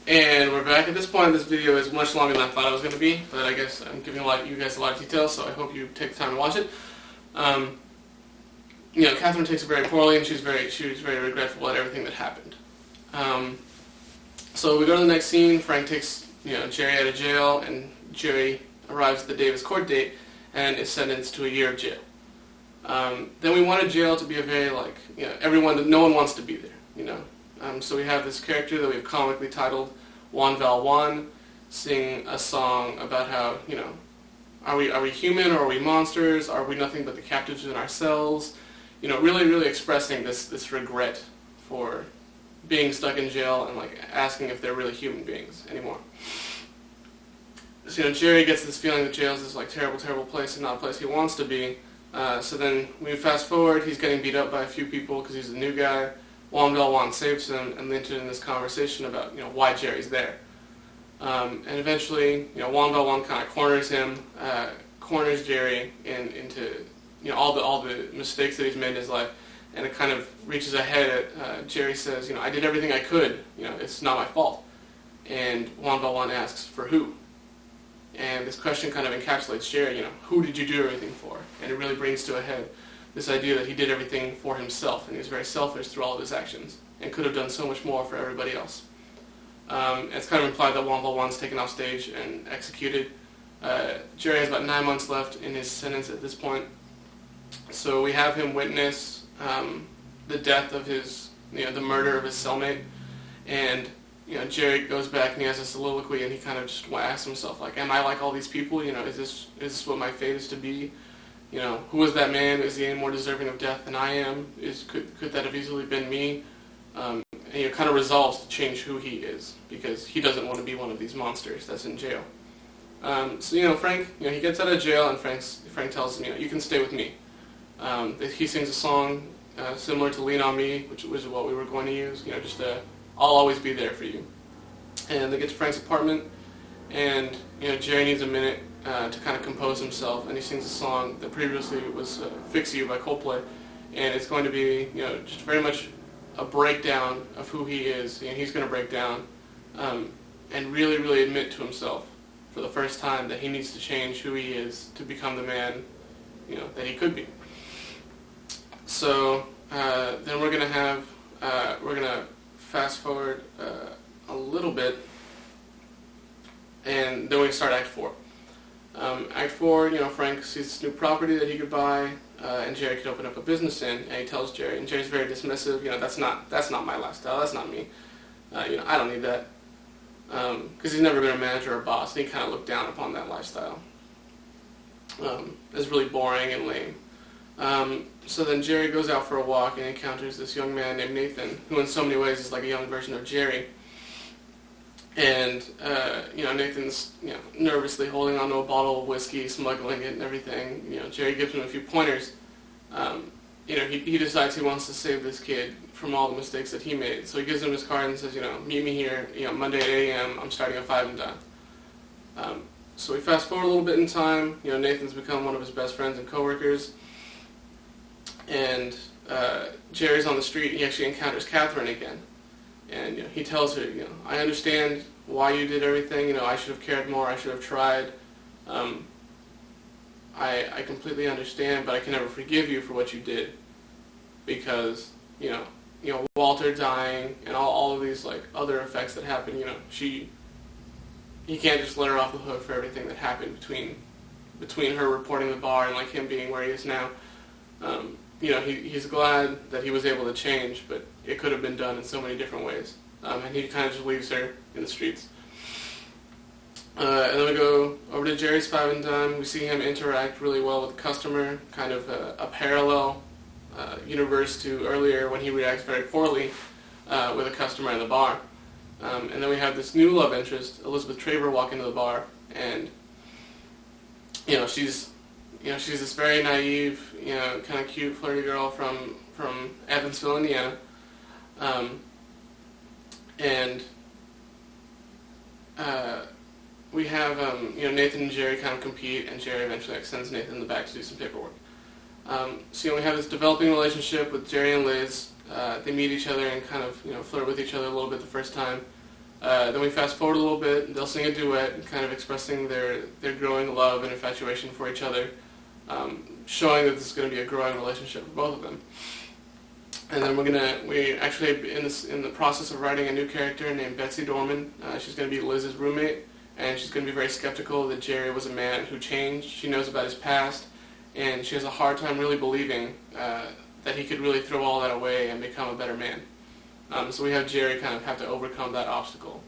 And we're back. At this point, this video is much longer than I thought it was going to be, but I guess I'm giving you guys a lot of details, so I hope you take the time to watch it. Catherine takes it very poorly, and she was very regretful at everything that happened. So we go to the next scene. Frank takes Jerry out of jail, and Jerry arrives at the day of his court date and is sentenced to a year of jail. Then we wanted jail to be a very no one wants to be there, so we have this character that we've comically titled Juan Val Juan sing a song about how, are we human or are we monsters? Are we nothing but the captives in ourselves? Really expressing this regret for being stuck in jail and asking if they're really human beings anymore. So Jerry gets this feeling that jail is this terrible place and not a place he wants to be. So then we fast forward, he's getting beat up by a few people because he's a new guy. Juan Val Juan saves him and they enter in this conversation about why Jerry's there. And eventually, Juan Val Juan kind of corners him, corners Jerry into all the mistakes that he's made in his life, and it kind of reaches ahead at Jerry says, I did everything I could, it's not my fault. And Juan Val Juan asks, for who? And this question kind of encapsulates Jerry, who did you do everything for? And it really brings to a head this idea that he did everything for himself, and he was very selfish through all of his actions, and could have done so much more for everybody else. It's kind of implied that Juan Val Juan's taken off stage and executed. Jerry has about 9 months left in his sentence at this point. So we have him witness the death of the murder of his cellmate, and Jerry goes back and he has a soliloquy, and he kind of just asks himself, am I like all these people? Is this what my fate is to be? Who was that man? Is he any more deserving of death than I am? Could that have easily been me? And he kind of resolves to change who he is, because he doesn't want to be one of these monsters that's in jail. So Frank, he gets out of jail, and Frank tells him, you can stay with me. He sings a song similar to Lean On Me, which was what we were going to use, I'll always be there for you. And they get to Frank's apartment, and Jerry needs a minute to kind of compose himself, and he sings a song that previously was Fix You by Coldplay, and it's going to be just very much a breakdown of who he is. He's going to break down and really admit to himself for the first time that he needs to change who he is to become the man that he could be. So then we're going to fast forward a little bit, and then we start Act 4. Act 4, Frank sees this new property that he could buy, and Jerry could open up a business in, and he tells Jerry, and Jerry's very dismissive, that's not my lifestyle, that's not me, I don't need that, because he's never been a manager or a boss, and he kind of looked down upon that lifestyle. It's really boring and lame. So then Jerry goes out for a walk and encounters this young man named Nathan, who in so many ways is like a young version of Jerry. And Nathan's nervously holding onto a bottle of whiskey, smuggling it and everything. Jerry gives him a few pointers. He decides he wants to save this kid from all the mistakes that he made. So he gives him his card and says, meet me here, Monday at 8 a.m. I'm starting at 5 and done. So we fast forward a little bit in time. Nathan's become one of his best friends and coworkers. And Jerry's on the street. He actually encounters Catherine again. And he tells her, I understand why you did everything. I should have cared more. I should have tried. I completely understand, but I can never forgive you for what you did, because Walter dying and all of these other effects that happened. He can't just let her off the hook for everything that happened between her reporting the bar and him being where he is now. He's glad that he was able to change, but it could have been done in so many different ways. And he kind of just leaves her in the streets. And then we go over to Jerry's 5 and Done. We see him interact really well with the customer, kind of a parallel universe to earlier when he reacts very poorly with a customer in the bar. And then we have this new love interest, Elizabeth Traver, walk into the bar, and she's this very naive, kind of cute, flirty girl from Evansville, Indiana, and we have Nathan and Jerry kind of compete, and Jerry eventually sends Nathan in the back to do some paperwork. So we have this developing relationship with Jerry and Liz. They meet each other and kind of flirt with each other a little bit the first time. Then we fast forward a little bit. They'll sing a duet, kind of expressing their growing love and infatuation for each other, showing that this is going to be a growing relationship for both of them. And then we actually in the process of writing a new character named Betsy Dorman. She's going to be Liz's roommate, and she's going to be very skeptical that Jerry was a man who changed. She knows about his past, and she has a hard time really believing that he could really throw all that away and become a better man. So we have Jerry kind of have to overcome that obstacle.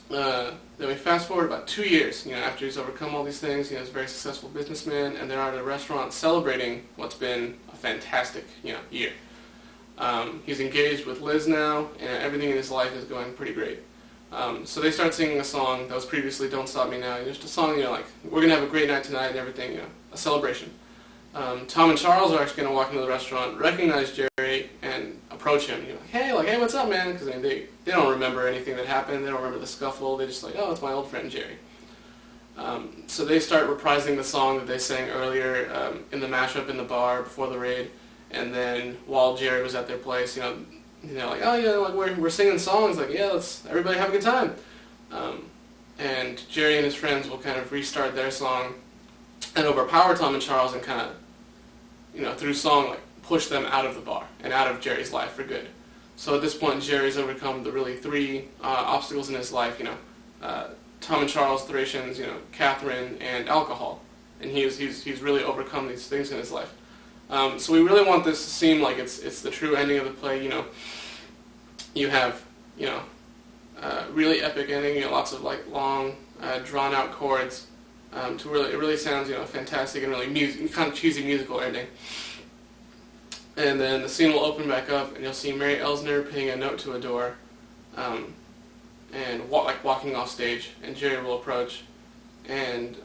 Then we fast forward about 2 years, after he's overcome all these things. He's a very successful businessman, and they're at a restaurant celebrating what's been a fantastic, year. He's engaged with Liz now, and everything in his life is going pretty great. So they start singing a song that was previously "Don't Stop Me Now." Just a song, like, we're gonna have a great night tonight and everything, a celebration. Tom and Charles are actually gonna walk into the restaurant, recognize Jerry, and approach him. Hey, what's up, man? Because they don't remember anything that happened. They don't remember the scuffle. They just oh, it's my old friend Jerry. So they start reprising the song that they sang earlier in the mashup in the bar before the raid, and then while Jerry was at their place, we're singing songs, let's everybody have a good time. And Jerry and his friends will kind of restart their song and overpower Tom and Charles and kind of, through song, push them out of the bar and out of Jerry's life for good. So at this point, Jerry's overcome the really three obstacles in his life, Tom and Charles, Thracians, Catherine, and alcohol. And he's really overcome these things in his life. So we really want this to seem like it's the true ending of the play. You have really epic ending, lots of long drawn out chords. It really sounds fantastic and really kind of cheesy musical ending. And then the scene will open back up, and you'll see Mary Elsner pinning a note to a door, and walking off stage. And Jerry will approach, and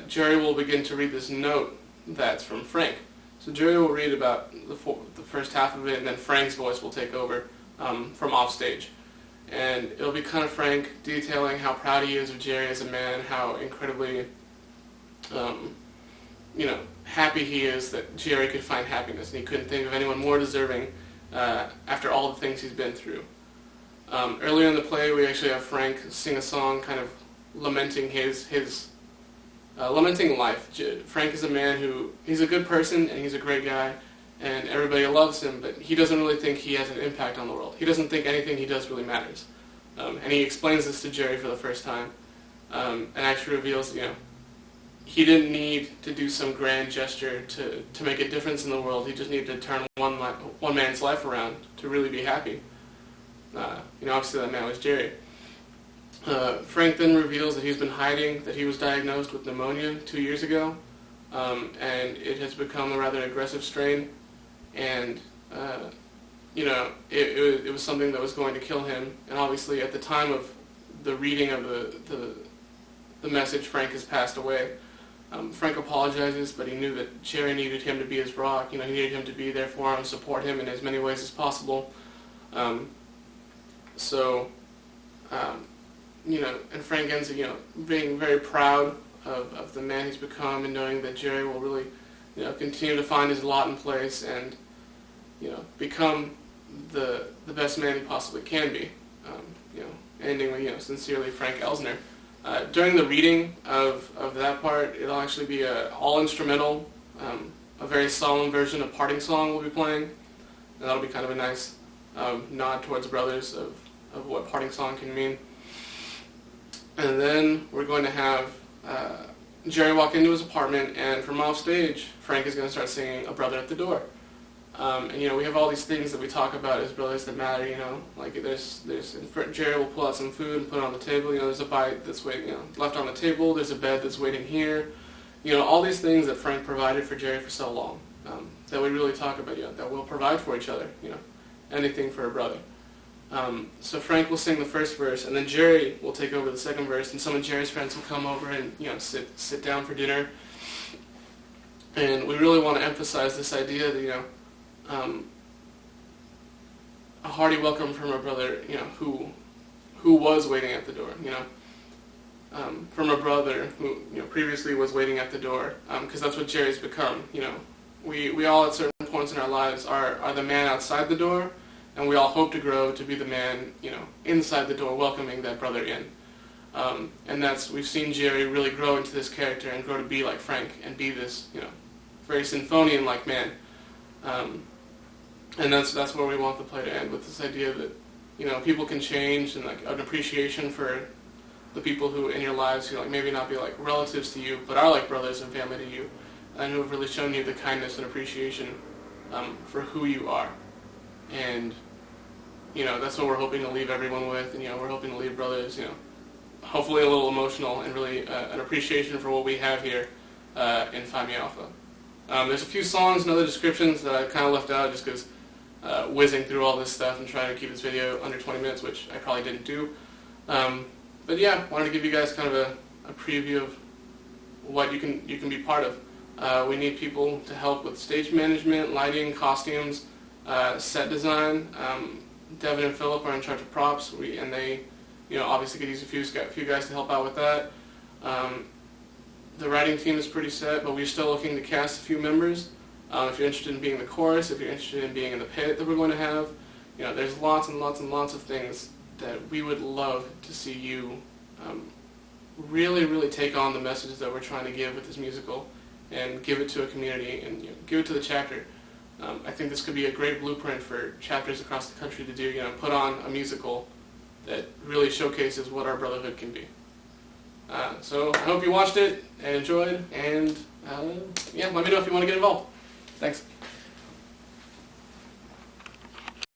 Jerry will begin to read this note that's from Frank. So Jerry will read about the first half of it, and then Frank's voice will take over from off stage. And it'll be kind of Frank detailing how proud he is of Jerry as a man, how incredibly happy he is that Jerry could find happiness, and he couldn't think of anyone more deserving after all the things he's been through. Earlier in the play, we actually have Frank sing a song kind of lamenting lamenting life. Frank is a man he's a good person, and he's a great guy, and everybody loves him, but he doesn't really think he has an impact on the world. He doesn't think anything he does really matters. And he explains this to Jerry for the first time, and actually reveals, he didn't need to do some grand gesture to make a difference in the world. He just needed to turn one man's life around to really be happy. Obviously that man was Jerry. Frank then reveals that he's been hiding, that he was diagnosed with pneumonia 2 years ago, and it has become a rather aggressive strain, and it was something that was going to kill him. And obviously at the time of the reading of the message, Frank has passed away. Frank apologizes, but he knew that Jerry needed him to be his rock. He needed him to be there for him, support him in as many ways as possible. And Frank ends up, being very proud of the man he's become, and knowing that Jerry will really, continue to find his lot in place and, become the best man he possibly can be. Ending with, sincerely, Frank Elsner. During the reading of that part, it'll actually be all instrumental, a very solemn version of Parting Song we'll be playing, and that'll be kind of a nice nod towards brothers of what Parting Song can mean. And then we're going to have Jerry walk into his apartment, and from off stage, Frank is going to start singing "A Brother at the Door." And we have all these things that we talk about as brothers that matter. Jerry will pull out some food and put it on the table. There's a bite that's waiting, left on the table. There's a bed that's waiting here. All these things that Frank provided for Jerry for so long, that we really talk about. That we'll provide for each other. Anything for a brother. So Frank will sing the first verse, and then Jerry will take over the second verse, and some of Jerry's friends will come over and sit down for dinner. And we really want to emphasize this idea that a hearty welcome from a brother, who was waiting at the door, from a brother who previously was waiting at the door, because that's what Jerry's become. We all at certain points in our lives are the man outside the door, and we all hope to grow to be the man, inside the door welcoming that brother in. And we've seen Jerry really grow into this character and grow to be like Frank and be this, very symphonian-like man. And that's where we want the play to end, with this idea that, people can change, and like an appreciation for the people who in your lives who maybe not be like relatives to you, but are like brothers and family to you, and who have really shown you the kindness and appreciation for who you are. And that's what we're hoping to leave everyone with. And we're hoping to leave brothers, hopefully a little emotional, and really an appreciation for what we have here in Phi Mi Alpha. There's a few songs and other descriptions that I kind of left out just because whizzing through all this stuff and trying to keep this video under 20 minutes, which I probably didn't do. But yeah, wanted to give you guys kind of a preview of what you can be part of. We need people to help with stage management, lighting, costumes, set design. Devin and Philip are in charge of props, and they, obviously could use a few guys to help out with that. The writing team is pretty set, but we're still looking to cast a few members. If you're interested in being in the chorus, if you're interested in being in the pit that we're going to have, there's lots and lots and lots of things that we would love to see you really, really take on the message that we're trying to give with this musical and give it to a community and give it to the chapter. I think this could be a great blueprint for chapters across the country to do, put on a musical that really showcases what our brotherhood can be. So I hope you watched it and enjoyed, and let me know if you want to get involved. Thanks.